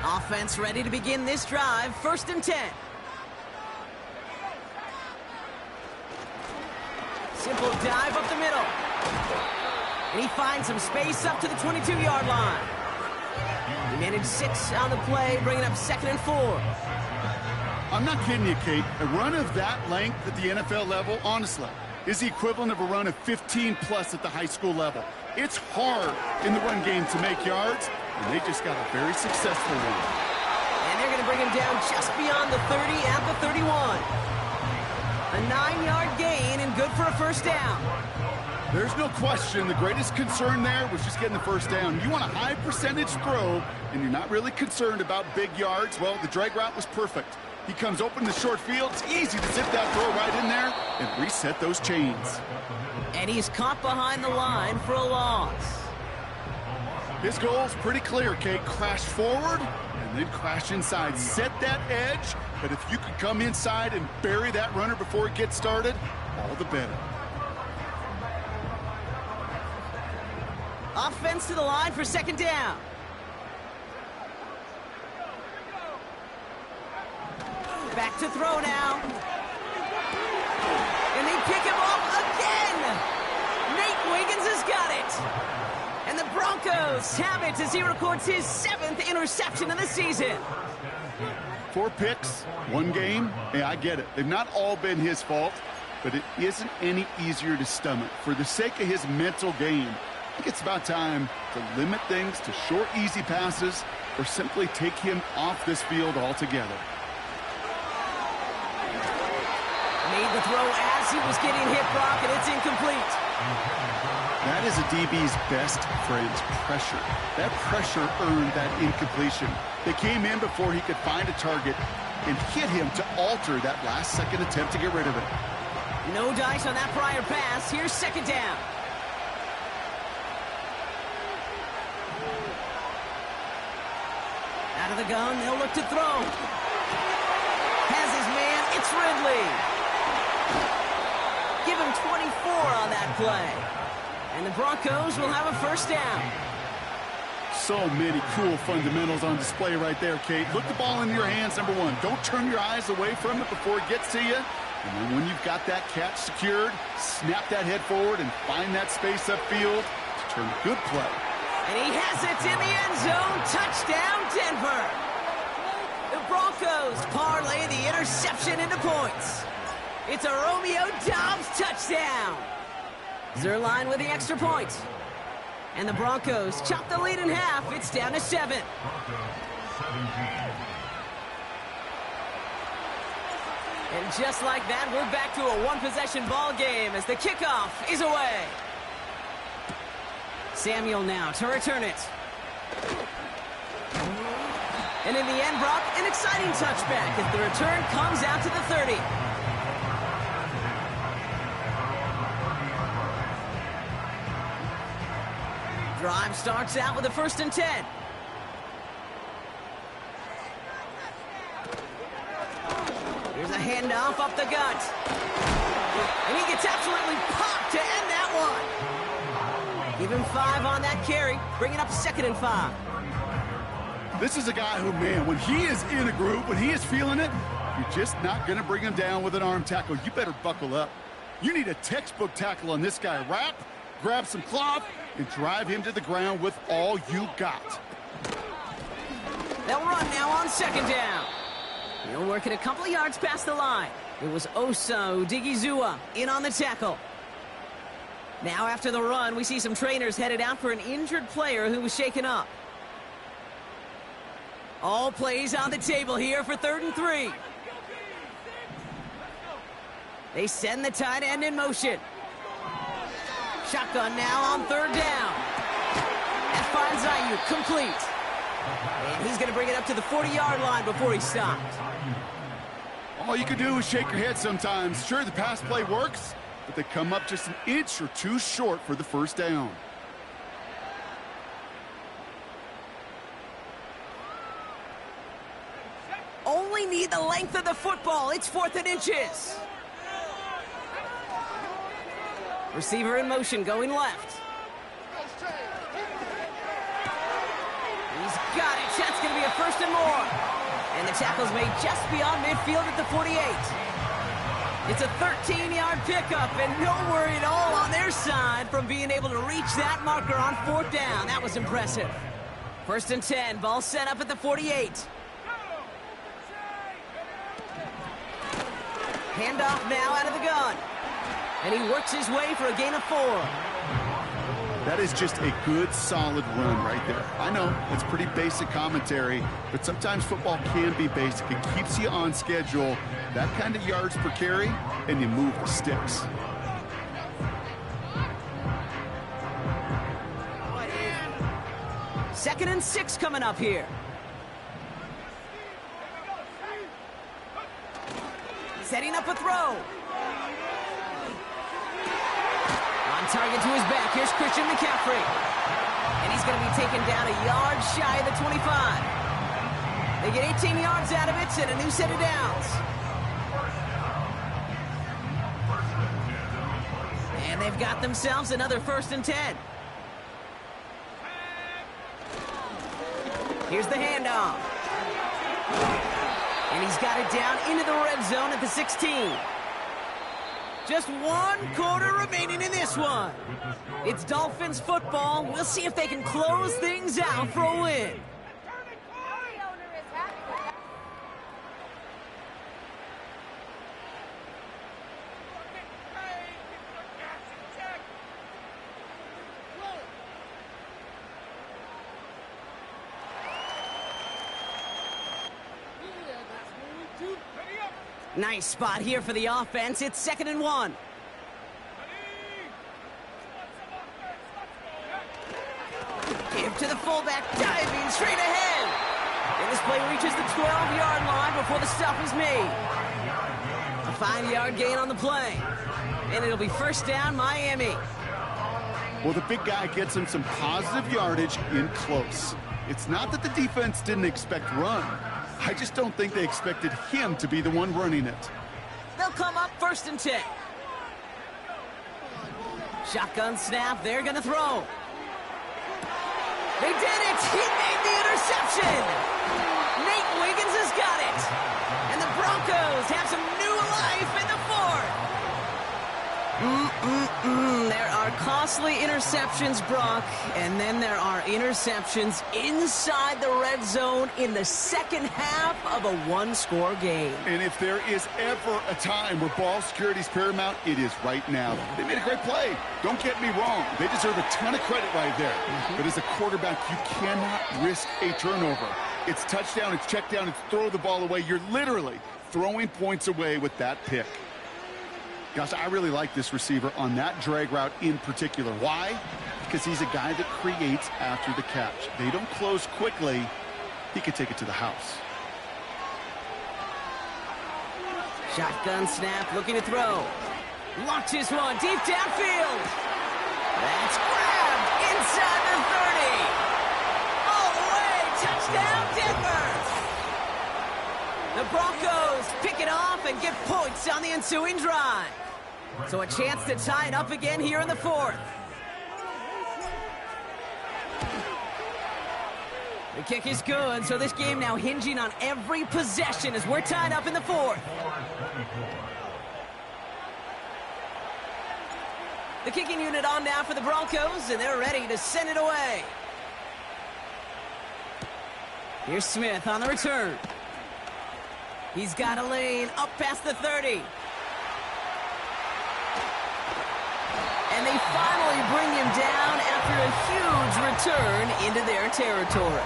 Offense ready to begin this drive. 1st and 10. Simple dive up the middle. And he finds some space up to the 22-yard line. He managed 6 on the play, bringing up 2nd and 4. I'm not kidding you, Kate. A run of that length at the NFL level, honestly, is the equivalent of a run of 15-plus at the high school level. It's hard in the run game to make yards, and they just got a very successful one. And they're going to bring him down just beyond the 30 at the 31. A 9-yard gain and good for a first down. There's no question the greatest concern there was just getting the first down. You want a high percentage throw, and you're not really concerned about big yards. Well, the drag route was perfect. He comes open in the short field. It's easy to zip that throw right in there and reset those chains. And he's caught behind the line for a loss. His goal is pretty clear, Kate. Crash forward and then crash inside. Set that edge, but if you could come inside and bury that runner before it gets started, all the better. Offense to the line for 2nd down. Back to throw now. And they pick him off again. Nate Wiggins has got it. And the Broncos have it as he records his 7th interception of the season. 4 picks, 1 game. Hey, I get it. They've not all been his fault, but it isn't any easier to stomach. For the sake of his mental game, I think it's about time to limit things to short, easy passes or simply take him off this field altogether. Made the throw as he was getting hit, Brock, and it's incomplete. That is a DB's best friend, pressure. That pressure earned that incompletion. They came in before he could find a target and hit him to alter that last-second attempt to get rid of it. No dice on that prior pass. Here's 2nd down. Out of the gun, they'll look to throw. Has his man, it's Ridley. Give him 24 on that play. And the Broncos will have a first down. So many cool fundamentals on display right there, Kate. Look the ball in your hands, number 1. Don't turn your eyes away from it before it gets to you. And then when you've got that catch secured, snap that head forward and find that space upfield to turn a good play. And he has it in the end zone. Touchdown, Denver. The Broncos parlay the interception into points. It's a Romeo Doubs touchdown. Zerline with the extra point. And the Broncos chop the lead in half. It's down to 7. And just like that, we're back to a one-possession ball game as the kickoff is away. Samuel now to return it. And in the end, Brock, an exciting touchback as the return comes out to the 30. Drive starts out with a 1st and 10. Here's a handoff up the gut. And he gets absolutely popped to end that one. Give him 5 on that carry, bringing up 2nd and 5. This is a guy who, man, when he is in a groove, when he is feeling it, you're just not going to bring him down with an arm tackle. You better buckle up. You need a textbook tackle on this guy. Wrap, grab some cloth, and drive him to the ground with all you got. They'll run now on 2nd down. He'll work it a couple of yards past the line. It was Osa Odigizua in on the tackle. Now after the run, we see some trainers headed out for an injured player who was shaken up. All plays on the table here for 3rd and 3. They send the tight end in motion. Shotgun now on 3rd down. That finds Ayuk complete. And he's going to bring it up to the 40-yard line before he stopped. All you can do is shake your head sometimes. Sure, the pass play works, but they come up just an inch or two short for the 1st down. Only need the length of the football. It's 4th and inches. Receiver in motion, going left. He's got it. That's going to be a 1st and more. And the tackle's made just beyond midfield at the 48. It's a 13-yard pickup, and no worry at all on their side from being able to reach that marker on 4th down. That was impressive. 1st and 10. Ball set up at the 48. Handoff now out of the gun. And he works his way for a gain of 4. That is just a good, solid run right there. I know, it's pretty basic commentary, but sometimes football can be basic. It keeps you on schedule, that kind of yards per carry, and you move the sticks. Second and 6 coming up here. Setting up a throw. On target to his back. Here's Christian McCaffrey. And he's going to be taken down a yard shy of the 25. They get 18 yards out of it and a new set of downs. And they've got themselves another 1st and 10. Here's the handoff. And he's got it down into the red zone at the 16. Just 1 quarter remaining in this one. It's Dolphins football. We'll see if they can close things out for a win. Nice spot here for the offense. It's 2nd and 1. Give to the fullback, diving straight ahead. And this play reaches the 12-yard line before the stop is made. A 5-yard gain on the play. And it'll be 1st down, Miami. Well, the big guy gets him some positive yardage in close. It's not that the defense didn't expect run. I just don't think they expected him to be the one running it. They'll come up 1st and 10. Shotgun snap. They're going to throw. They did it. He made the interception. Nate Wiggins has got it. And the Broncos have some new life in the 4th. There are costly interceptions, Brock, and then there are interceptions inside the red zone in the 2nd half of a 1-score game. And if there is ever a time where ball security is paramount, it is right now. They made a great play. Don't get me wrong. They deserve a ton of credit right there. But as a quarterback, you cannot risk a turnover. It's touchdown, it's check down, it's throw the ball away. You're literally throwing points away with that pick. Gosh, I really like this receiver on that drag route in particular. Why? Because he's a guy that creates after the catch. They don't close quickly. He could take it to the house. Shotgun snap, looking to throw. Launches one deep downfield. That's grabbed inside the 30. All the way, touchdown Denver. The Broncos pick it off and get points on the ensuing drive. So a chance to tie it up again here in the 4th. The kick is good, so this game now hinging on every possession as we're tied up in the 4th. The kicking unit on now for the Broncos, and they're ready to send it away. Here's Smith on the return. He's got a lane up past the 30. And they finally bring him down after a huge return into their territory.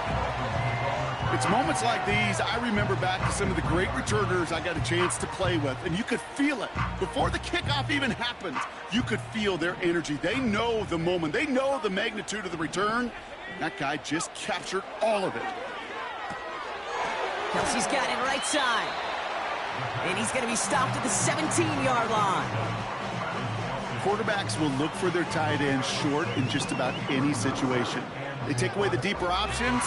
It's moments like these I remember back to some of the great returners I got a chance to play with, and you could feel it. Before the kickoff even happened, you could feel their energy. They know the moment. They know the magnitude of the return. That guy just captured all of it. Kelsey's got it right side. And he's going to be stopped at the 17-yard line. Quarterbacks will look for their tight end short in just about any situation. They take away the deeper options.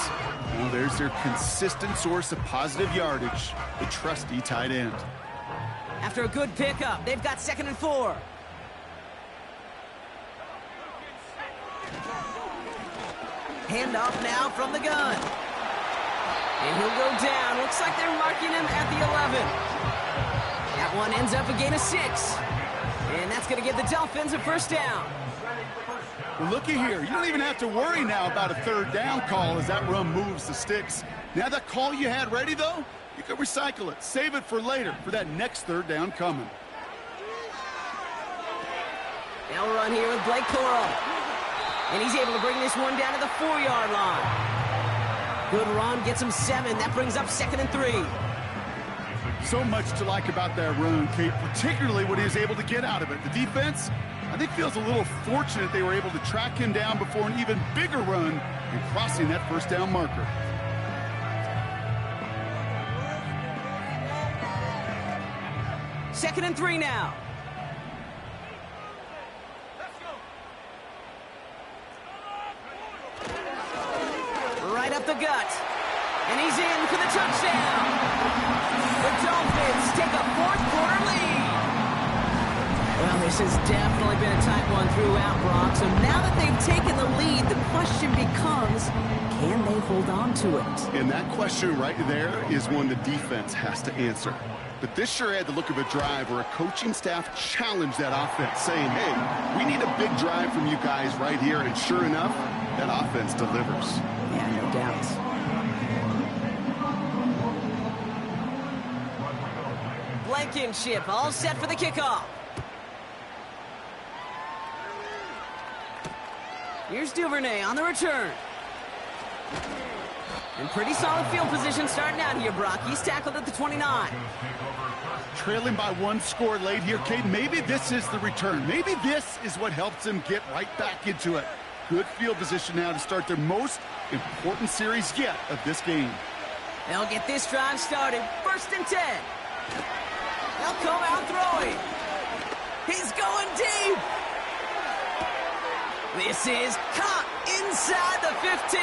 Well, there's their consistent source of positive yardage, the trusty tight end. After a good pickup, they've got 2nd and 4. Handoff now from the gun. And he'll go down. Looks like they're marking him at the 11. That one ends up a gain of 6. And that's going to give the Dolphins a first down. Well, looky here. You don't even have to worry now about a 3rd down call as that run moves the sticks. Now that call you had ready, though, you can recycle it. Save it for later for that next 3rd down coming. They'll run here with Blake Coral. And he's able to bring this one down to the 4-yard line. Good run, gets him 7. That brings up 2nd and 3. So much to like about that run, Kate, particularly what he was able to get out of it. The defense, I think, feels a little fortunate they were able to track him down before an even bigger run and crossing that 1st down marker. Second and 3 now. Right up the gut. And he's in for the touchdown. The Dolphins take a 4th-quarter lead. Well, this has definitely been a tight one throughout, Brock. So now that they've taken the lead, the question becomes, can they hold on to it? And that question right there is one the defense has to answer. But this sure had the look of a drive where a coaching staff challenged that offense, saying, hey, we need a big drive from you guys right here. And sure enough, that offense delivers. Yeah, no doubt. Blankenship all set for the kickoff. Here's Duvernay on the return. And pretty solid field position starting out here, Brock. He's tackled at the 29. Trailing by 1 score late here, Kate. Maybe this is the return. Maybe this is what helps them get right back into it. Good field position now to start their most important series yet of this game. They'll get this drive started. 1st and 10. They'll come out throwing. He's going deep. This is caught inside the 15.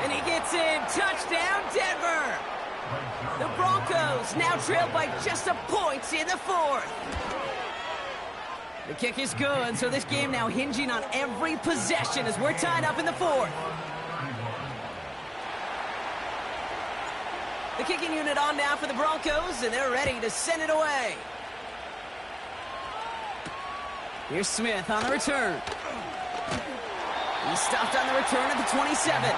And he gets in. Touchdown, Denver. The Broncos now trailed by just a point in the 4th. The kick is good, so this game now hinging on every possession as we're tied up in the 4th. The kicking unit on now for the Broncos, and they're ready to send it away. Here's Smith on the return. He's stopped on the return at the 27.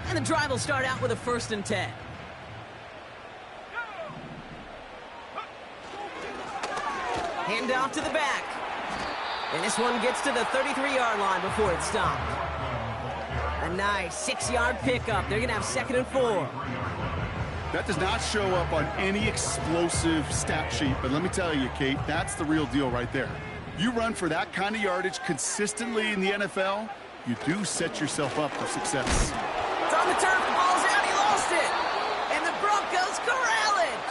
And the drive will start out with a 1st and 10. Hand off to the back. And this one gets to the 33-yard line before it's stopped. A nice 6-yard pickup. They're going to have 2nd and 4. That does not show up on any explosive stat sheet, but let me tell you, Kate, that's the real deal right there. You run for that kind of yardage consistently in the NFL, you do set yourself up for success. It's on the turf, the ball's out, he lost it! And the Broncos corral it!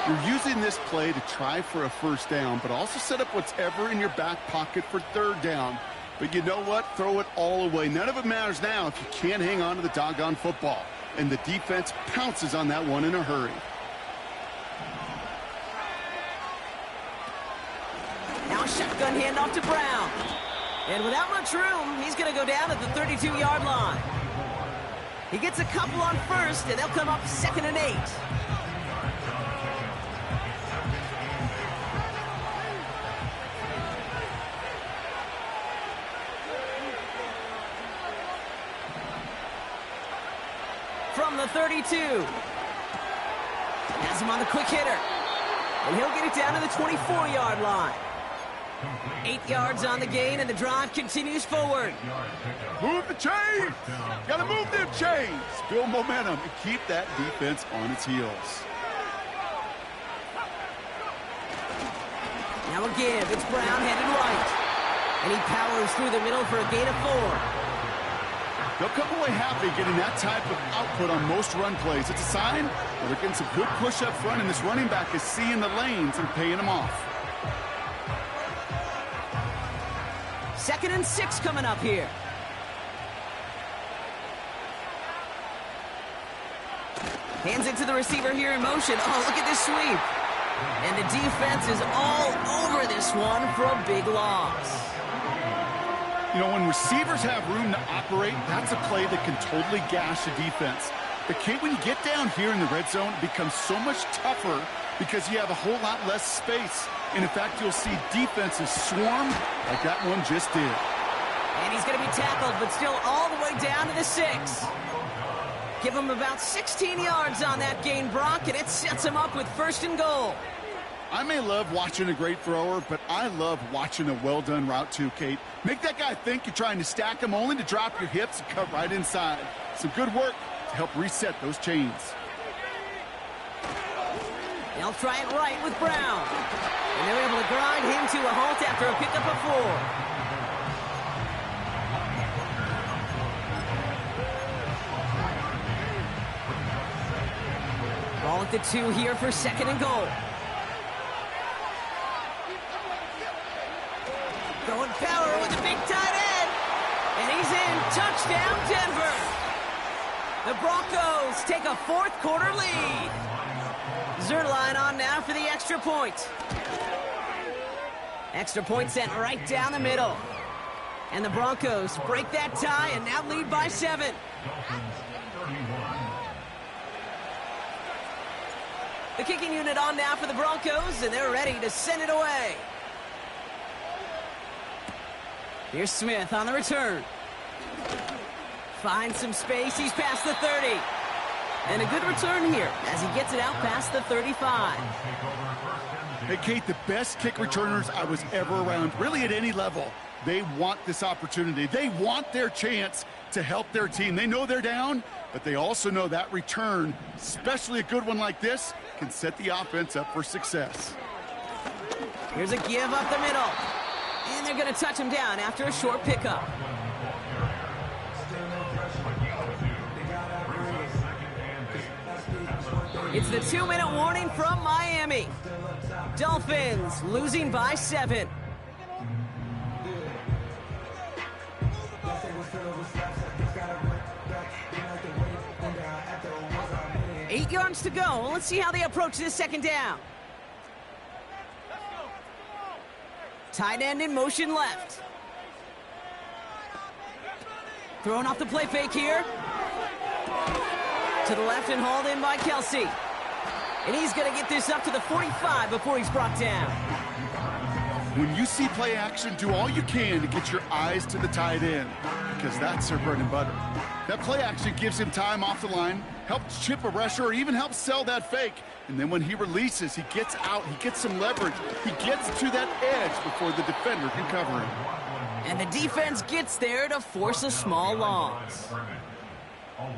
You're using this play to try for a 1st down, but also set up whatever in your back pocket for 3rd down. But you know what? Throw it all away. None of it matters now if you can't hang on to the doggone football. And the defense pounces on that one in a hurry. Now a shotgun handoff to Brown. And without much room, he's going to go down at the 32-yard line. He gets a couple on 1st, and they'll come up 2nd and 8. from the 32. Has him on the quick hitter. And he'll get it down to the 24-yard line. 8 yards on the gain, and the drive continues forward. Move the chains! Gotta move them chains! Build momentum and keep that defense on its heels. Now a give. It's Brown headed right. And he powers through the middle for a gain of 4. They'll come away happy getting that type of output on most run plays. It's a sign that they're getting some good push up front, and this running back is seeing the lanes and paying them off. 2nd and 6 coming up here. Hands it to the receiver here in motion. Oh, look at this sweep. And the defense is all over this one for a big loss. You know, when receivers have room to operate, that's a play that can totally gash a defense. But, Kate, when you get down here in the red zone, it becomes so much tougher because you have a whole lot less space. And, in fact, you'll see defenses swarm like that one just did. And he's going to be tackled, but still all the way down to the 6. Give him about 16 yards on that gain, Brock, and it sets him up with 1st and goal. I may love watching a great thrower, but I love watching a well-done route too, Kate. Make that guy think you're trying to stack him only to drop your hips and cut right inside. Some good work to help reset those chains. They'll try it right with Brown. And they're able to grind him to a halt after a pickup of 4. Ball at the 2 here for 2nd and goal. Going power with a big tight end. And he's in. Touchdown, Denver. The Broncos take a 4th quarter lead. Zerline on now for the extra point. Extra point sent right down the middle. And the Broncos break that tie and now lead by 7. The kicking unit on now for the Broncos, and they're ready to send it away. Here's Smith on the return. Finds some space. He's past the 30. And a good return here as he gets it out past the 35. Hey, Kate, the best kick returners I was ever around, really at any level, they want this opportunity. They want their chance to help their team. They know they're down, but they also know that return, especially a good one like this, can set the offense up for success. Here's a give up the middle. And they're going to touch him down after a short pickup. It's the 2-minute warning from Miami. Dolphins losing by 7. Eight yards to go. Let's see how they approach this 2nd down. Tight end in motion left. Throwing off the play fake here. To the left and hauled in by Kelsey. And he's going to get this up to the 45 before he's brought down. When you see play action, do all you can to get your eyes to the tight end, because that's their bread and butter. That play action gives him time off the line, helps chip a rusher, or even helps sell that fake. And then when he releases, he gets out, he gets some leverage. He gets to that edge before the defender can cover him. And the defense gets there to force a small loss.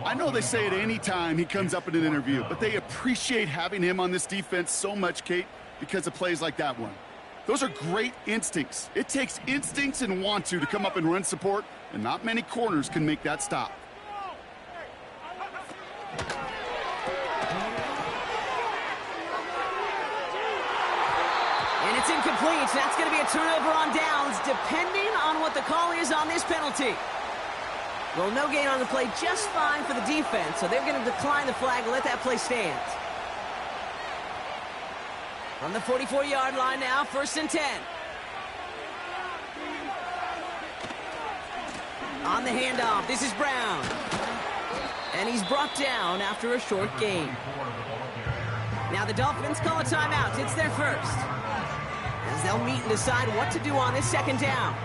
I know they say it any time he comes up in an interview, but they appreciate having him on this defense so much, Kate, because of plays like that one. Those are great instincts. It takes instincts and want to come up and run support, and not many corners can make that stop. And it's incomplete. That's going to be a turnover on downs, depending on what the call is on this penalty. Well, no gain on the play, just fine for the defense, so they're going to decline the flag and let that play stand. From the 44-yard line now, 1st and 10. On the handoff, this is Brown. And he's brought down after a short gain. Now the Dolphins call a timeout. It's their first. As they'll meet and decide what to do on this 2nd down.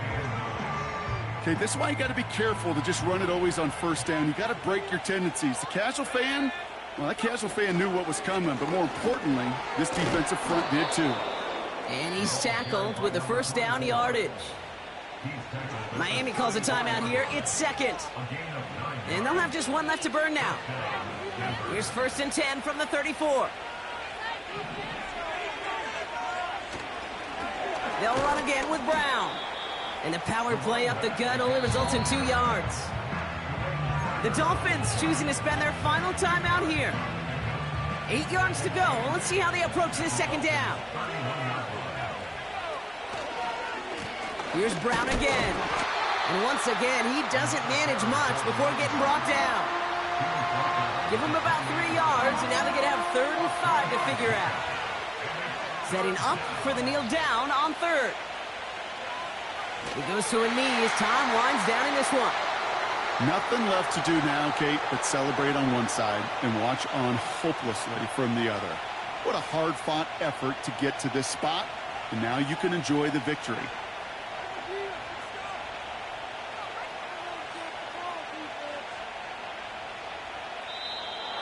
Okay, this is why you got to be careful to just run it always on first down. You got to break your tendencies. The casual fan, well, that casual fan knew what was coming, but more importantly, this defensive front did too. And he's tackled with the first down yardage. Miami calls a timeout here. It's second. And they'll have just one left to burn now. Here's 1st and 10 from the 34. They'll run again with Brown. And the power play up the gut only results in 2 yards. The Dolphins choosing to spend their final timeout here. 8 yards to go. Let's see how they approach this second down. Here's Brown again. And once again, he doesn't manage much before getting brought down. Give him about 3 yards, and now they're going to have 3rd and 5 to figure out. Setting up for the kneel down on 3rd. He goes to a knee as time winds down in this one. Nothing left to do now, Kate, but celebrate on one side and watch on hopelessly from the other. What a hard-fought effort to get to this spot, and now you can enjoy the victory.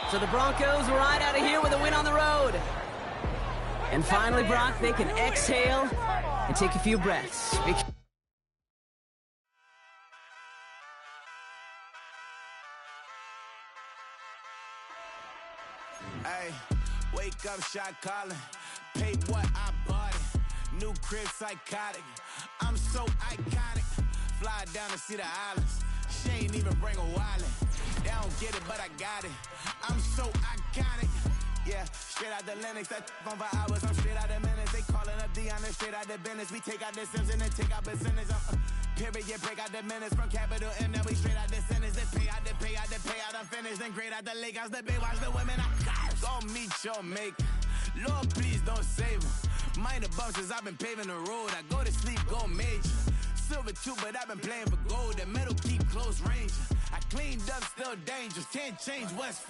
So the Broncos ride out of here with a win on the road. And finally, Brock, they can exhale and take a few breaths. Hey, wake up, shot calling. Pay what I bought it. New crib psychotic. I'm so iconic. Fly down to see the islands. She ain't even bring a wallet. They don't get it, but I got it. I'm so iconic. Yeah, straight out the Linux. That on for hours. I'm straight out the minutes. They calling up Dion and straight out the business. We take out the Sims and then take out percentage. Period, break out the minutes from capital M. Now we straight out the sentence. They pay out the payout. I'm finished. Then grade out the lake house. The bay watch the women. I go meet your maker. Lord, please don't save them. Minor bumps as I've been paving the road. I go to sleep, go major. Silver too, but I've been playing for gold. The metal keep close range. I cleaned up, still dangerous. Can't change West Philly.